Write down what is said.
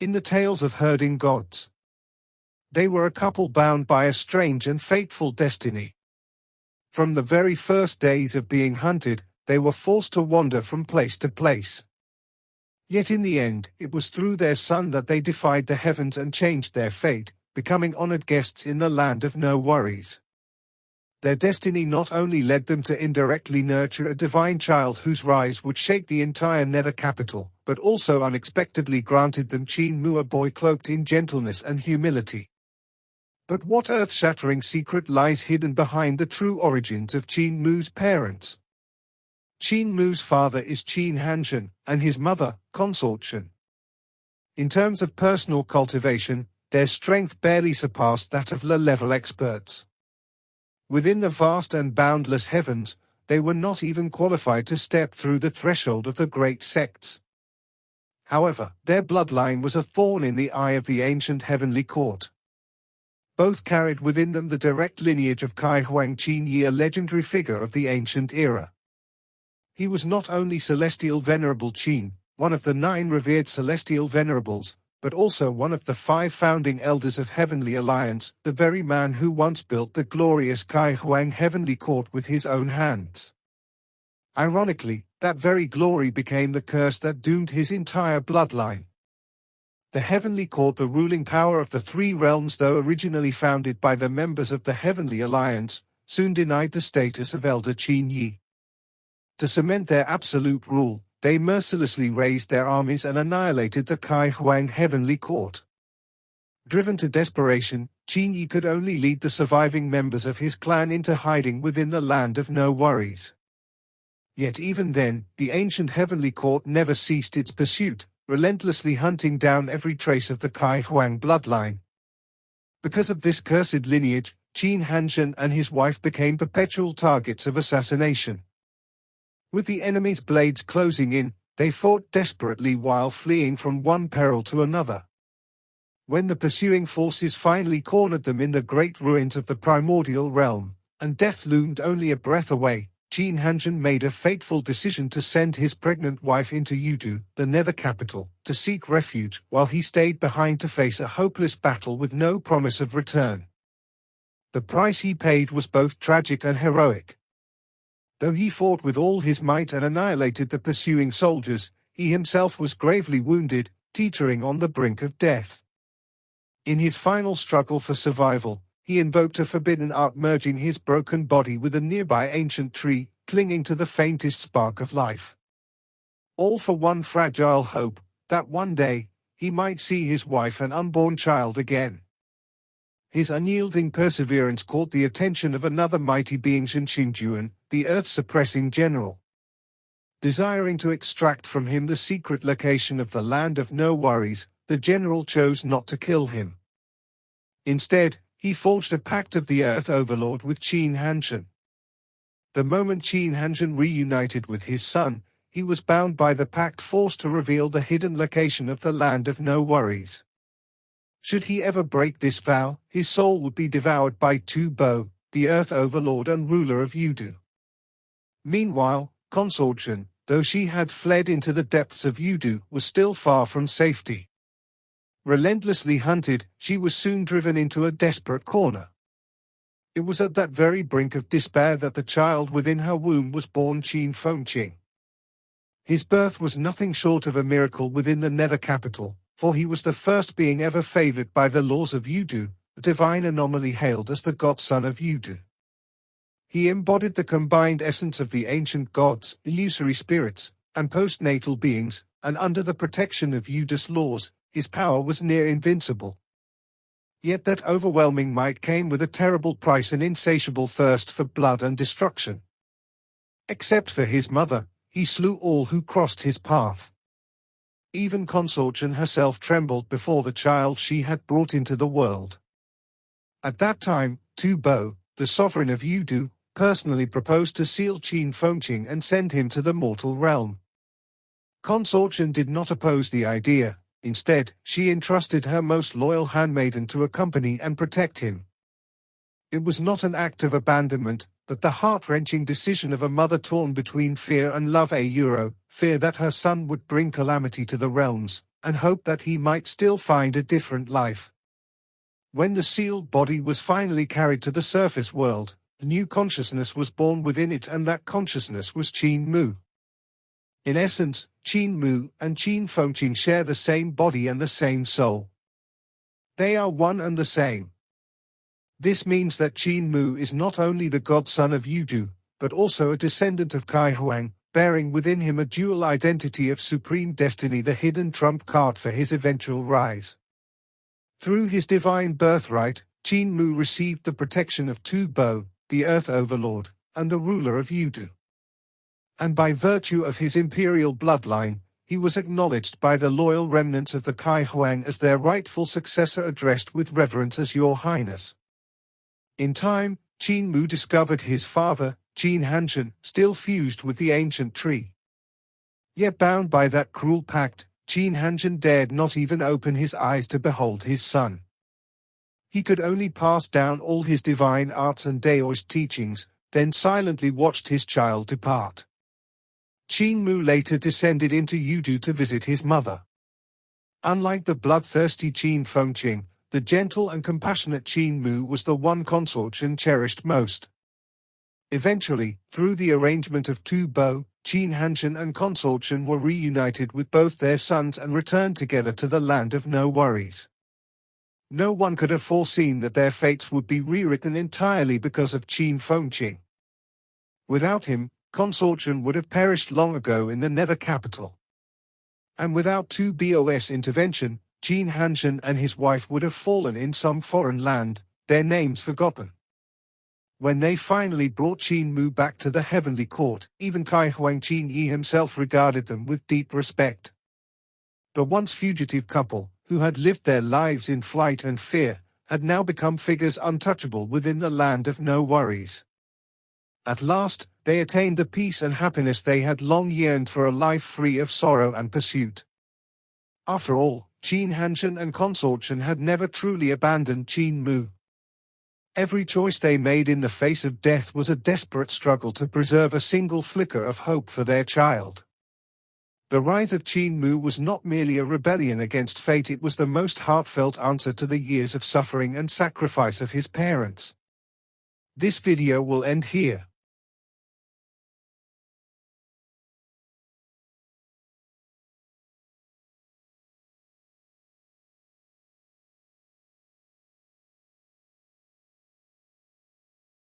in the tales of herding gods. They were a couple bound by a strange and fateful destiny. From the very first days of being hunted, they were forced to wander from place to place. Yet in the end, it was through their son that they defied the heavens and changed their fate, becoming honored guests in the land of no worries. Their destiny not only led them to indirectly nurture a divine child whose rise would shake the entire nether capital, but also unexpectedly granted them Qin Mu, a boy cloaked in gentleness and humility. But what earth-shattering secret lies hidden behind the true origins of Qin Mu's parents? Qin Mu's father is Qin Hanshan, and his mother, Consort Shen. In terms of personal cultivation, their strength barely surpassed that of low-level experts. Within the vast and boundless heavens, they were not even qualified to step through the threshold of the great sects. However, their bloodline was a thorn in the eye of the ancient heavenly court. Both carried within them the direct lineage of Kai Huang Qin Yi, a legendary figure of the ancient era. He was not only Celestial Venerable Qin, one of the 9 revered Celestial Venerables, but also one of the 5 founding elders of Heavenly Alliance, the very man who once built the glorious Kai Huang Heavenly Court with his own hands. Ironically, that very glory became the curse that doomed his entire bloodline. The Heavenly Court, the ruling power of the 3 realms, though originally founded by the members of the Heavenly Alliance, soon denied the status of Elder Qin Yi. To cement their absolute rule, they mercilessly raised their armies and annihilated the Kai Huang Heavenly Court. Driven to desperation, Qin Yi could only lead the surviving members of his clan into hiding within the land of no worries. Yet even then, the ancient Heavenly Court never ceased its pursuit, relentlessly hunting down every trace of the Kai Huang bloodline. Because of this cursed lineage, Qin Hanshan and his wife became perpetual targets of assassination. With the enemy's blades closing in, they fought desperately while fleeing from one peril to another. When the pursuing forces finally cornered them in the great ruins of the primordial realm, and death loomed only a breath away, Qin Hanshan made a fateful decision to send his pregnant wife into Yudu, the nether capital, to seek refuge, while he stayed behind to face a hopeless battle with no promise of return. The price he paid was both tragic and heroic. Though he fought with all his might and annihilated the pursuing soldiers, he himself was gravely wounded, teetering on the brink of death. In his final struggle for survival, he invoked a forbidden art, merging his broken body with a nearby ancient tree, clinging to the faintest spark of life. All for one fragile hope, that one day, he might see his wife and unborn child again. His unyielding perseverance caught the attention of another mighty being, Shen Xingjuan, the earth-suppressing general. Desiring to extract from him the secret location of the land of no worries, the general chose not to kill him. Instead, he forged a pact of the Earth Overlord with Qin Hanshan. The moment Qin Hanshan reunited with his son, he was bound by the pact, forced to reveal the hidden location of the land of no worries. Should he ever break this vow, his soul would be devoured by Tu Bo, the Earth Overlord and ruler of Yudu. Meanwhile, Consort Shen, though she had fled into the depths of Yudu, was still far from safety. Relentlessly hunted, she was soon driven into a desperate corner. It was at that very brink of despair that the child within her womb was born, Qin Fengqing. His birth was nothing short of a miracle within the nether capital, for he was the first being ever favored by the laws of Yudu, a divine anomaly hailed as the godson of Yudu. He embodied the combined essence of the ancient gods, illusory spirits, and postnatal beings, and under the protection of Yudu's laws, his power was near invincible. Yet that overwhelming might came with a terrible price, an insatiable thirst for blood and destruction. Except for his mother, he slew all who crossed his path. Even Consort Shen herself trembled before the child she had brought into the world. At that time, Tu Bo, the sovereign of Yudu, personally proposed to seal Qin Fengqing and send him to the mortal realm. Consort Shen did not oppose the idea. Instead, she entrusted her most loyal handmaiden to accompany and protect him. It was not an act of abandonment, but the heart-wrenching decision of a mother torn between fear and love, fear that her son would bring calamity to the realms, and hoped that he might still find a different life. When the sealed body was finally carried to the surface world, a new consciousness was born within it, and that consciousness was Qin Mu. In essence, Qin Mu and Qin Fengqin share the same body and the same soul. They are one and the same. This means that Qin Mu is not only the godson of Yudu, but also a descendant of Kai Huang, bearing within him a dual identity of supreme destiny, the hidden trump card for his eventual rise. Through his divine birthright, Qin Mu received the protection of Tu Bo, the Earth Overlord, and the ruler of Yudu. And by virtue of his imperial bloodline, he was acknowledged by the loyal remnants of the Kai Huang as their rightful successor, addressed with reverence as Your Highness. In time, Qin Mu discovered his father, Qin Hanshan, still fused with the ancient tree. Yet bound by that cruel pact, Qin Hanshan dared not even open his eyes to behold his son. He could only pass down all his divine arts and Daoist teachings, then silently watched his child depart. Qin Mu later descended into Yudu to visit his mother. Unlike the bloodthirsty Qin Fengqin, the gentle and compassionate Qin Mu was the one Consortium cherished most. Eventually, through the arrangement of Tu Bo, Qin Hanshan and Consortium were reunited with both their sons and returned together to the land of no worries. No one could have foreseen that their fates would be rewritten entirely because of Qin Fengqin. Without him, Consortium would have perished long ago in the Nether capital. And without Tu Bo's intervention, Qin Hanshan and his wife would have fallen in some foreign land, their names forgotten. When they finally brought Qin Mu back to the heavenly court, even Kai Huang Qin Yi himself regarded them with deep respect. The once fugitive couple, who had lived their lives in flight and fear, had now become figures untouchable within the land of no worries. At last, they attained the peace and happiness they had long yearned for, a life free of sorrow and pursuit. After all, Qin Hanshan and Consortium had never truly abandoned Qin Mu. Every choice they made in the face of death was a desperate struggle to preserve a single flicker of hope for their child. The rise of Qin Mu was not merely a rebellion against fate, it was the most heartfelt answer to the years of suffering and sacrifice of his parents. This video will end here.